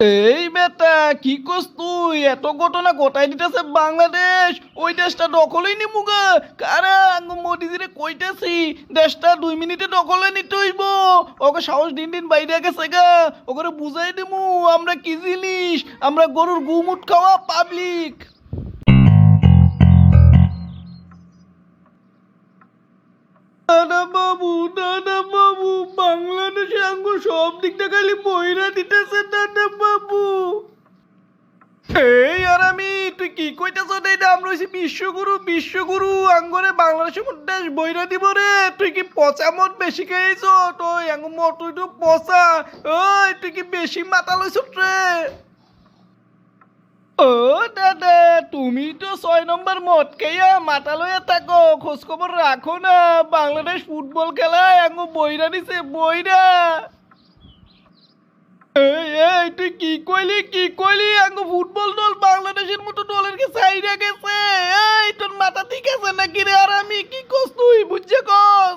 এই বেটা কি করছ তুই? এত ঘটনা ঘটাই দিতেছে বাংলাদেশ, ওই দেশটা দখলই নিমুগা। কারা মোদিজিরে কইতেছি দেশটা 2 মিনিটে দখলে নিতে হইব। ওকে সাহস দিন দিন বাইরে গেছে গা। ওকে বুঝাই দিমু আমরা কি জিনিস, আমরা গরুর গুমুট খাওয়া পাবলিক। দাদা বাবু, বাংলাদেশে আঙ্গুর সব দিকটা খালি বইরা দিতেছে দাদা বাবু। এই আর আমি তুই কি কইতেছ? এটা আমরা হইছি বিশ্বগুরু, বিশ্বগুরু আঙ্গরে বাংলাদেশের মধ্যে বইরা দিব রে। তুই কি পচা মদ বেশি খাইছ? তুই আঙ্গ মদ তুই তো পচা। ওই তুই কি বেশি মাথা লইছ রে? ও দাদা, তুমি তো 6 নম্বর মদ খাইয়া মাথা লইয়া থাকো, খোঁজ খবর রাখো না। বাংলাদেশ ফুটবল খেলায় আঙ্গ বইরা দিছে, বইরা। এই এই তুই কি কইলি আঙ্গ ফুটবল দল বাংলাদেশের মতো দলের কে সাইডা গেছে। এই তোর মাথা ঠিক আছে নাকি রে? আর আমি কি কস তুই বুঝছে কস?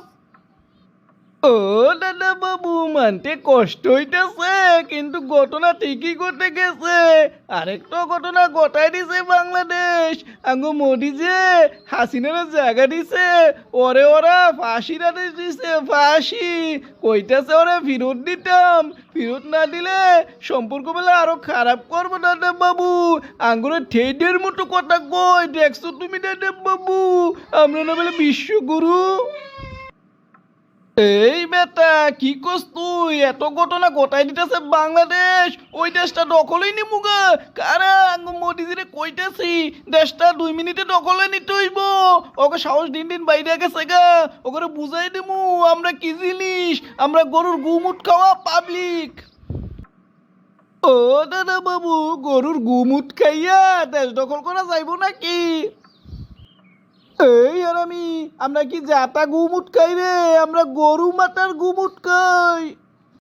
ও দাদা বাবু, মানতে কষ্ট হইতেছে কিন্তু ঘটনা ঠিকই ঘটে গেছে। আরেকটা ঘটনা ঘটাই দিছে বাংলাদেশ। আঙ্গো মোদি যে হাসিনার জায়গা দিছে, ওরা ফাঁসির আদেশ দিছে, ফাঁসি। কইতাছে ওরা ফেরত দিতাম, ফেরত না দিলে সম্পর্ক বেলা আরো খারাপ করবো দাদা বাবু। আঙ্গুরে ঠেডের মতো কথা কই, দেখছো তুমি দাদা বাবু? আমরা না বলে বিশ্বগুরু। এই বেটা কি করছ তুই? এত ঘটনা ঘটাই দিতেছে বাংলাদেশ, ওই দেশটা দখলই নিমুগা। কারা মোদিজিরে কইতেছি দেশটা 2 মিনিটে দখলে নিতে হইব। ওকে সাহস দিন দিন বাইরে গেছে গা। ওকে বুঝাই দিমু আমরা কি জিনিস, আমরা গরুর গুমুট খাওয়া পাবলিক। ও দাদা বাবু, গরুর গুমুট খাইয়া দেশ দখল করা যাইব নাকি? এই আর আমি, আমরা কি জাতা গুমুট খাই রে? আমরা গরু মাতার গুমুট খাই।